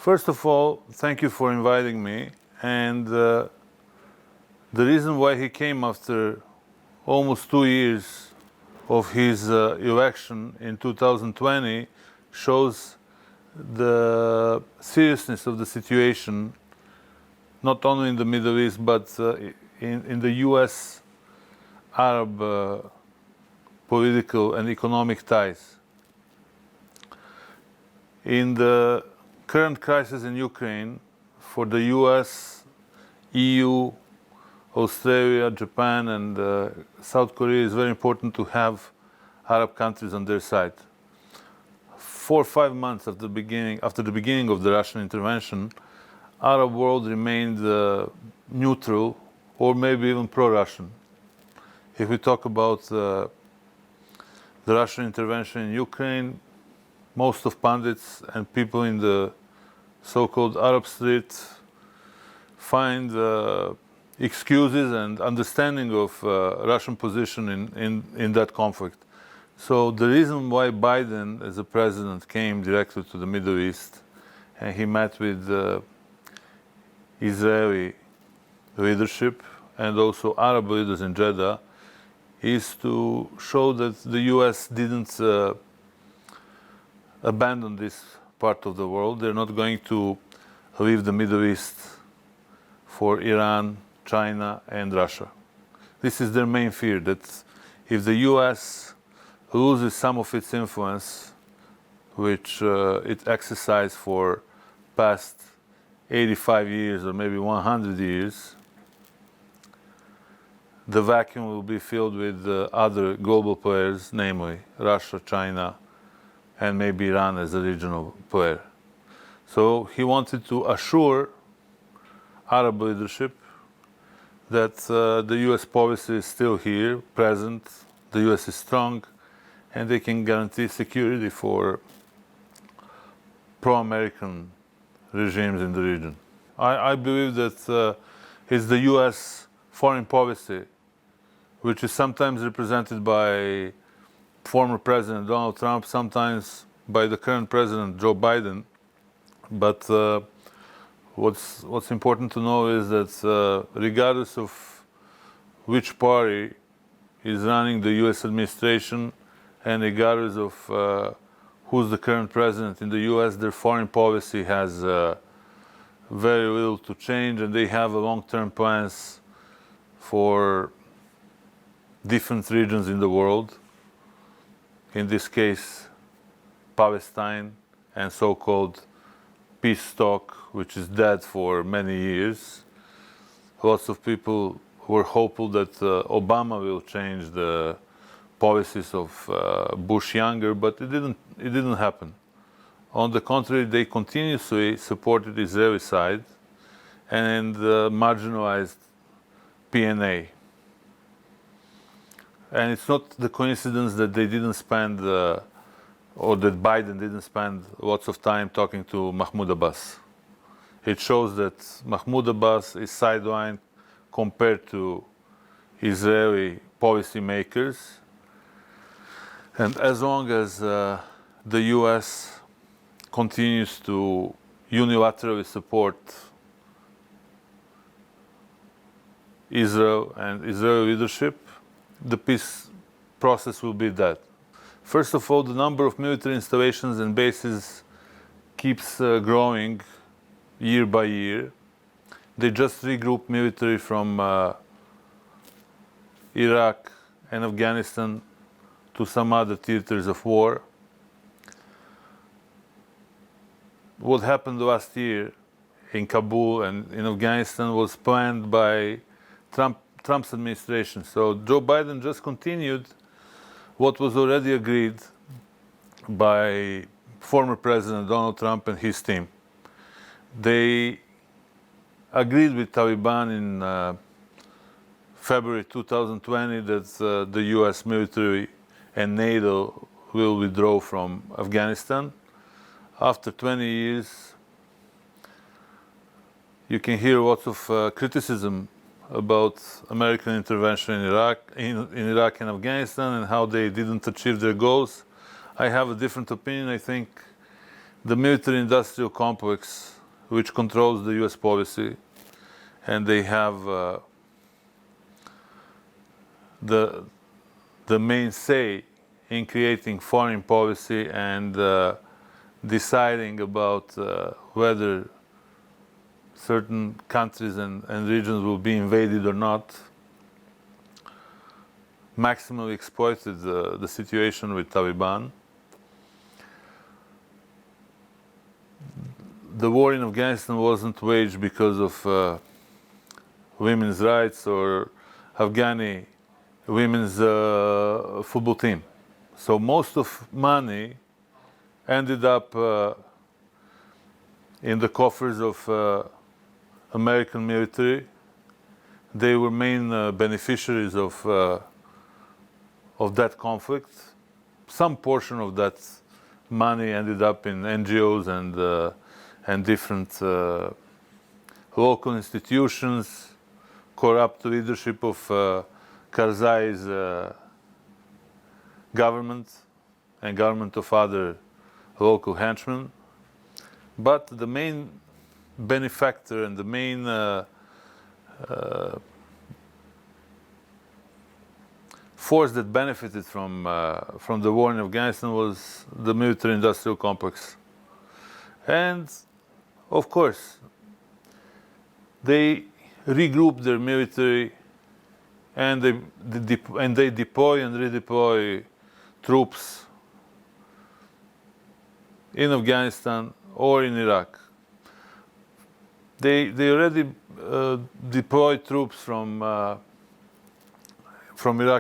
First of all, thank you for inviting me. And the reason why he came after almost 2 years of his election in 2020 shows the seriousness of the situation, not only in the Middle East, but in the US Arab political and economic ties. In the current crisis in Ukraine, for the US, EU, Australia, Japan, and South Korea, it's very important to have Arab countries on their side. 4 or 5 months after the beginning of the Russian intervention, Arab world remained neutral or maybe even pro-Russian. If we talk about the Russian intervention in Ukraine, most of pundits and people in the so-called Arab street find excuses and understanding of Russian position in that conflict. So the reason why Biden, as a president, came directly to the Middle East and he met with Israeli leadership and also Arab leaders in Jeddah is to show that the US didn't abandon this part of the world. They're not going to leave the Middle East for Iran, China, and Russia. This is their main fear, that if the US loses some of its influence, which it exercised for past 85 years or maybe 100 years, the vacuum will be filled with other global players, namely Russia, China, and maybe Iran as a regional player. So he wanted to assure Arab leadership that the US policy is still here, present, the US is strong, and they can guarantee security for pro-American regimes in the region. I believe that it's the US foreign policy, which is sometimes represented by former President Donald Trump, sometimes by the current President Joe Biden. But what's important to know is that regardless of which party is running the US administration and regardless of who's the current president in the US, their foreign policy has very little to change, and they have long-term plans for different regions in the world. In this case, Palestine and so-called peace talk, which is dead for many years. Lots of people were hopeful that Obama will change the policies of Bush younger, but it didn't happen. On the contrary, they continuously supported the Israeli side and marginalized PNA. And it's not the coincidence that they didn't spend, or that Biden didn't spend lots of time talking to Mahmoud Abbas. It shows that Mahmoud Abbas is sidelined compared to Israeli policymakers. And as long as the US continues to unilaterally support Israel and Israeli leadership, the peace process will be dead. First of all, the number of military installations and bases keeps growing year by year. They just regrouped military from Iraq and Afghanistan to some other theaters of war. What happened last year in Kabul and in Afghanistan was planned by Trump's administration. So Joe Biden just continued what was already agreed by former President Donald Trump and his team. They agreed with Taliban in February 2020 that the US military and NATO will withdraw from Afghanistan. After 20 years, you can hear lots of criticism about American intervention in Iraq and Afghanistan and how they didn't achieve their goals. I have a different opinion. I think the military-industrial complex, which controls the U.S. policy, and they have the main say in creating foreign policy and deciding about whether certain countries and regions will be invaded or not, maximally exploited the situation with Taliban. The war in Afghanistan wasn't waged because of women's rights or Afghani women's football team. So most of money ended up in the coffers of American military. They were main beneficiaries of that conflict. Some portion of that money ended up in NGOs and different local institutions, corrupt leadership of Karzai's government and government of other local henchmen. But the main benefactor and the main force that benefited from the war in Afghanistan was the military-industrial complex. And of course, they regroup their military and they deploy and redeploy troops in Afghanistan or in Iraq. They already deployed troops from Iraq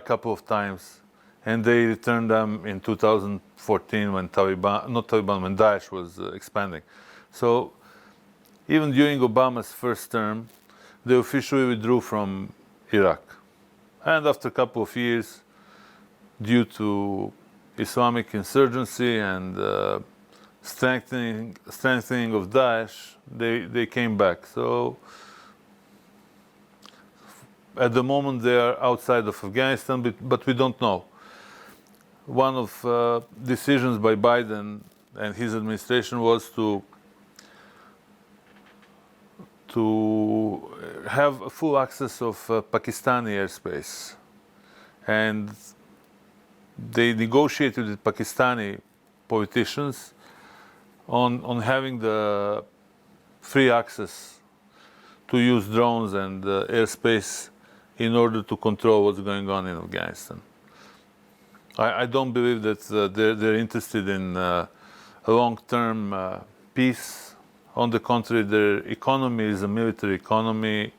a couple of times, and they returned them in 2014 when when Daesh was expanding. So even during Obama's first term, they officially withdrew from Iraq. And after a couple of years, due to Islamic insurgency and strengthening of Daesh, they came back. So at the moment they are outside of Afghanistan, but we don't know. One of decisions by Biden and his administration was to have full access of Pakistani airspace. And they negotiated with Pakistani politicians on having the free access to use drones and airspace in order to control what's going on in Afghanistan. I don't believe that they're interested in a long-term peace. On the contrary, their economy is a military economy,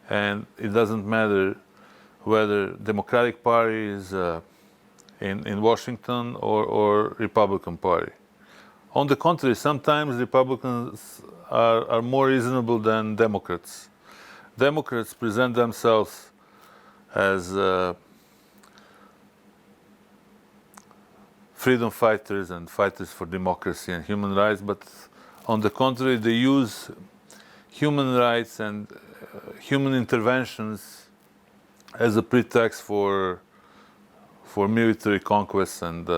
and it doesn't matter whether Democratic Party is in Washington or Republican Party. On the contrary, sometimes Republicans are more reasonable than Democrats. Democrats present themselves as freedom fighters and fighters for democracy and human rights, but on the contrary, they use human rights and human interventions as a pretext for military conquests and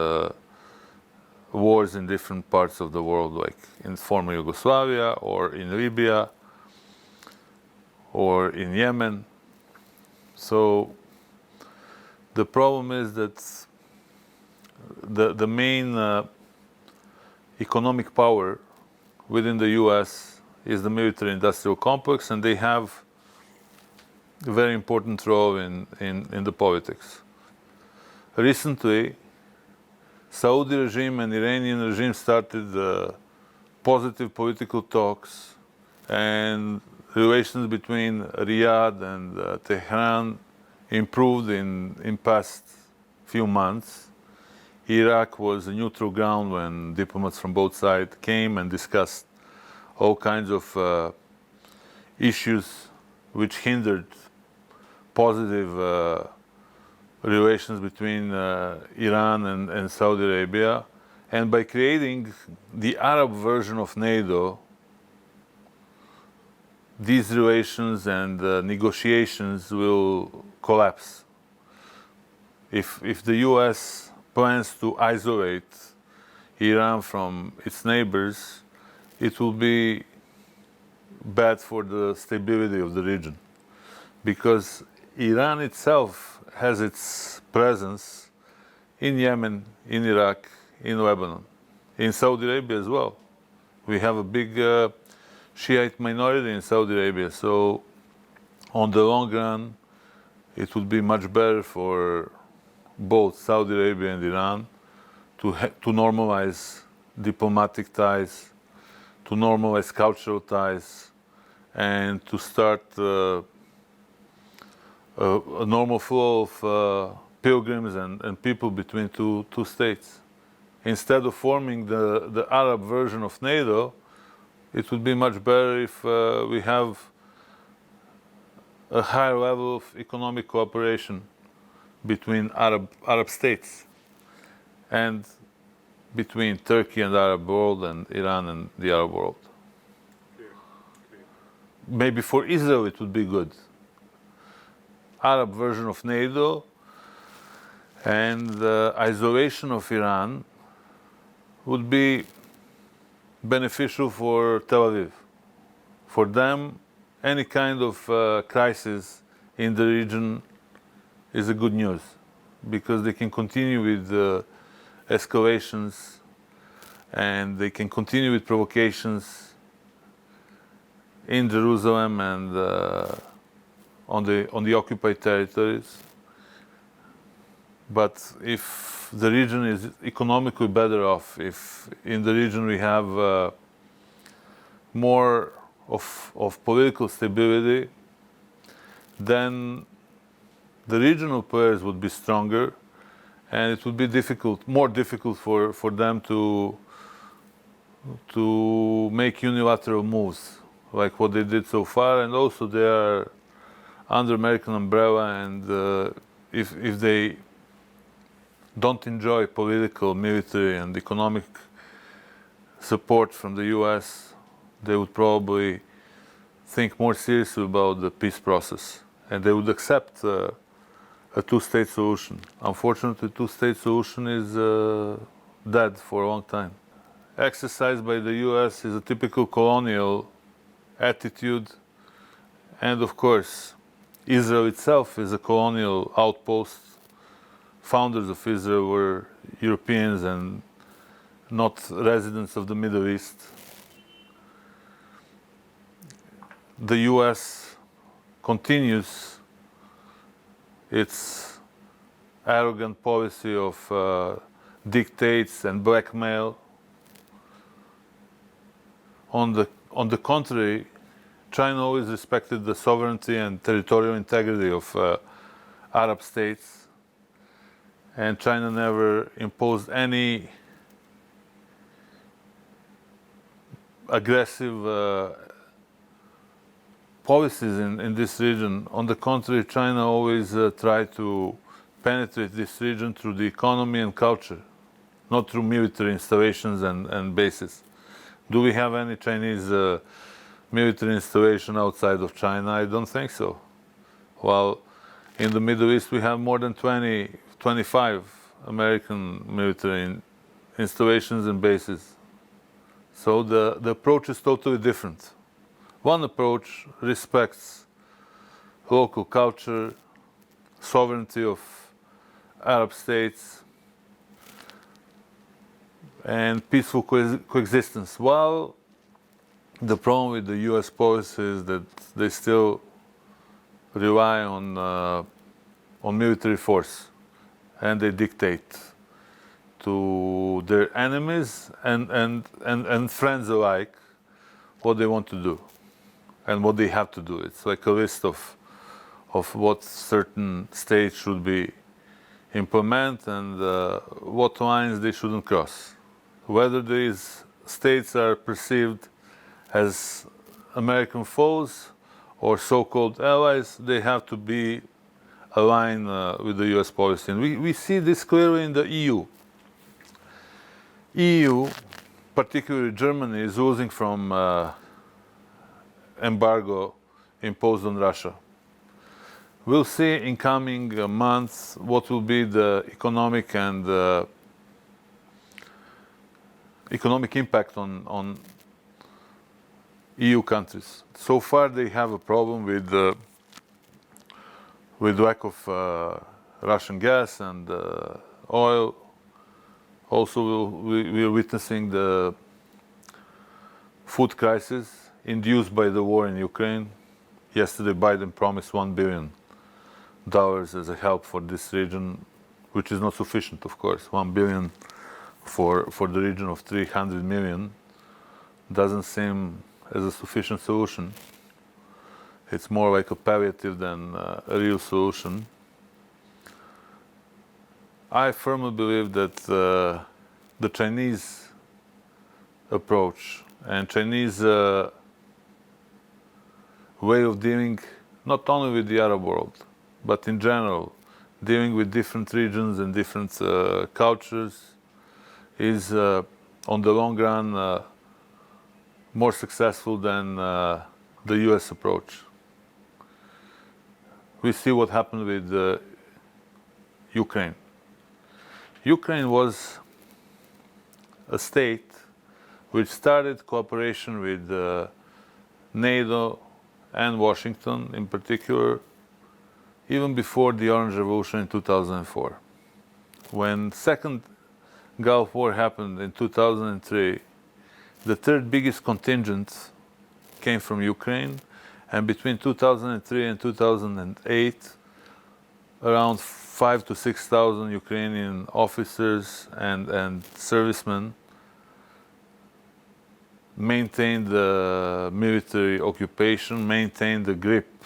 wars in different parts of the world, like in former Yugoslavia or in Libya or in Yemen. So the problem is that the main economic power within the US is the military-industrial complex, and they have a very important role in the politics. Recently, Saudi regime and Iranian regime started positive political talks, and relations between Riyadh and Tehran improved in past few months. Iraq was a neutral ground when diplomats from both sides came and discussed all kinds of issues which hindered positive relations between Iran and Saudi Arabia. And by creating the Arab version of NATO, these relations and negotiations will collapse. If the US plans to isolate Iran from its neighbors, it will be bad for the stability of the region. Because Iran itself has its presence in Yemen, in Iraq, in Lebanon, in Saudi Arabia as well. We have a big Shiite minority in Saudi Arabia, so on the long run, it would be much better for both Saudi Arabia and Iran to normalize diplomatic ties, to normalize cultural ties, and to start a normal flow of pilgrims and people between two states. Instead of forming the Arab version of NATO, it would be much better if we have a higher level of economic cooperation between Arab states and between Turkey and the Arab world and Iran and the Arab world. Maybe for Israel it would be good. Arab version of NATO and the isolation of Iran would be beneficial for Tel Aviv. For them, any kind of crisis in the region is a good news because they can continue with escalations and they can continue with provocations in Jerusalem and on the occupied territories. But if the region is economically better off, if in the region we have more of political stability, then the regional players would be stronger, and it would be more difficult for them to make unilateral moves like what they did so far. And also they are under American umbrella, and if they don't enjoy political, military, and economic support from the US, they would probably think more seriously about the peace process, and they would accept a two-state solution. Unfortunately, two-state solution is dead for a long time. Exercised by the US is a typical colonial attitude, and of course, Israel itself is a colonial outpost. Founders of Israel were Europeans and not residents of the Middle East. The US continues its arrogant policy of dictates and blackmail. On the contrary, China always respected the sovereignty and territorial integrity of Arab states, and China never imposed any aggressive policies in this region. On the contrary, China always tried to penetrate this region through the economy and culture, not through military installations and bases. Do we have any Chinese military installation outside of China? I don't think so. While in the Middle East we have more than 25 American military installations and bases. So the approach is totally different. One approach respects local culture, sovereignty of Arab states, and peaceful coexistence. While the problem with the US policy is that they still rely on military force, and they dictate to their enemies and friends alike what they want to do and what they have to do. It's like a list of what certain states should be implement and what lines they shouldn't cross. Whether these states are perceived as American foes or so-called allies, they have to be aligned with the US policy. And we see this clearly in the EU. EU, particularly Germany, is losing from embargo imposed on Russia. We'll see in coming months what will be the economic and economic impact on EU countries. So far, they have a problem with lack of Russian gas and oil. Also, we are witnessing the food crisis induced by the war in Ukraine. Yesterday, Biden promised $1 billion as a help for this region, which is not sufficient, of course. 1 billion for the region of 300 million doesn't seem as a sufficient solution. It's more like a palliative than a real solution. I firmly believe that the Chinese approach and Chinese way of dealing not only with the Arab world, but in general, dealing with different regions and different cultures is, on the long run, more successful than the US approach. We see what happened with Ukraine. Ukraine was a state which started cooperation with NATO and Washington in particular, even before the Orange Revolution in 2004. When Second Gulf War happened in 2003, the third biggest contingent came from Ukraine, and between 2003 and 2008, around 5,000 to 6,000 Ukrainian officers and servicemen maintained the military occupation, maintained the grip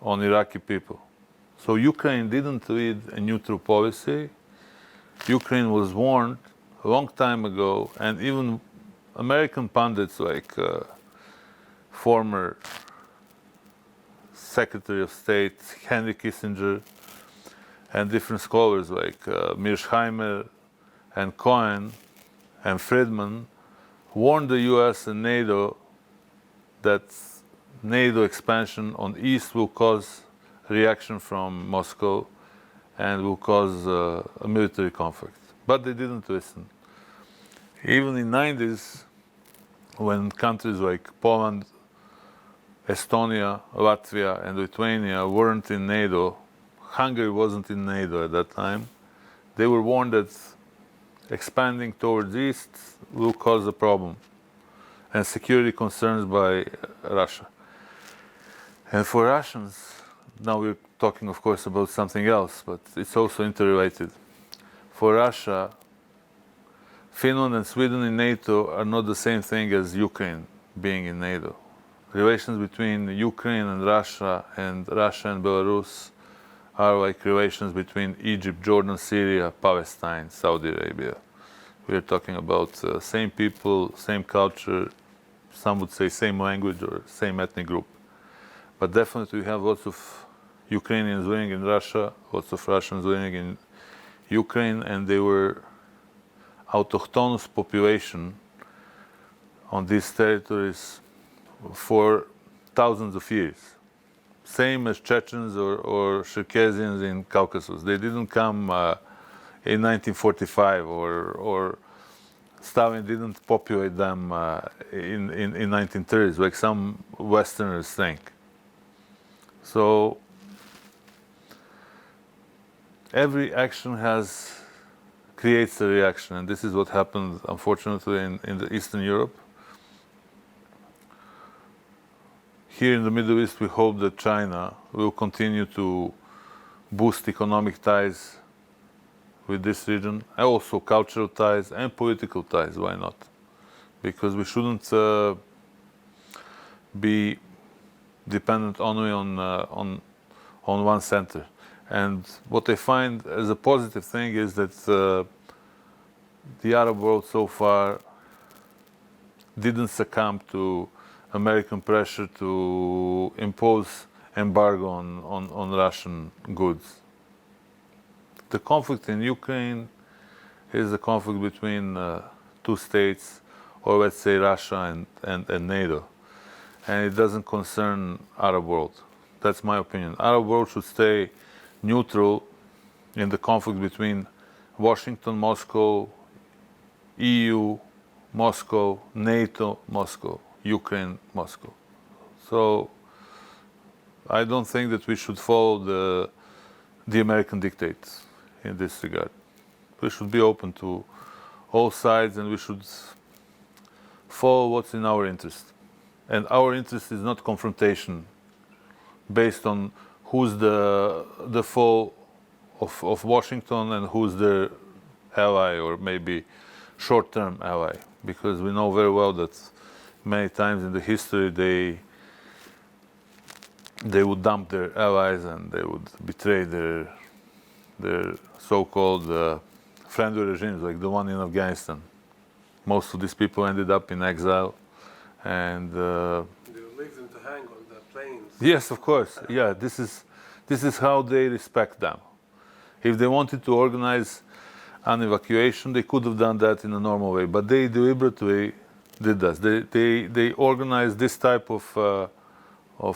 on Iraqi people. So Ukraine didn't lead a neutral policy. Ukraine was warned a long time ago, and even American pundits like former Secretary of State Henry Kissinger and different scholars like Mearsheimer and Cohen and Friedman warned the US and NATO that NATO expansion on East will cause reaction from Moscow and will cause a military conflict. But they didn't listen. Even in the 90s, when countries like Poland, Estonia, Latvia, and Lithuania weren't in NATO, Hungary wasn't in NATO at that time, they were warned that expanding towards East will cause a problem and security concerns by Russia. And for Russians, now we're talking, of course, about something else, but it's also interrelated. For Russia, Finland and Sweden in NATO are not the same thing as Ukraine being in NATO. Relations between Ukraine and Russia and Belarus are like relations between Egypt, Jordan, Syria, Palestine, Saudi Arabia. We are talking about same people, same culture, some would say same language or same ethnic group. But definitely we have lots of Ukrainians living in Russia, lots of Russians living in Ukraine, and they were autochthonous population on these territories for thousands of years. Same as Chechens or Circassians in Caucasus. They didn't come in 1945 or Stalin didn't populate them in 1930s like some Westerners think. So every action creates a reaction, and this is what happened, unfortunately, in the Eastern Europe. Here in the Middle East, we hope that China will continue to boost economic ties with this region, and also cultural ties and political ties, why not? Because we shouldn't be dependent only on one center. And what I find as a positive thing is that the Arab world so far didn't succumb to American pressure to impose embargo on Russian goods. The conflict in Ukraine is a conflict between two states, or let's say Russia and NATO. And it doesn't concern Arab world. That's my opinion. Arab world should stay neutral in the conflict between Washington, Moscow, EU, Moscow, NATO, Moscow, Ukraine, Moscow. So I don't think that we should follow the American dictates in this regard. We should be open to all sides, and we should follow what's in our interest. And our interest is not confrontation based on who's the foe of Washington and who's their ally, or maybe short-term ally, because we know very well that many times in the history they would dump their allies and they would betray their so-called friendly regimes, like the one in Afghanistan. Most of these people ended up in exile, and They would leave them to hang on the planes. yes, of course. Yeah, this is how they respect them. If they wanted to organize an evacuation, they could have done that in a normal way, but they deliberately did that. They organized this type of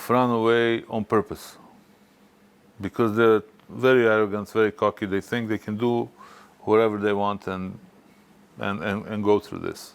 runaway on purpose, because they're very arrogant, very cocky. They think they can do whatever they want and go through this.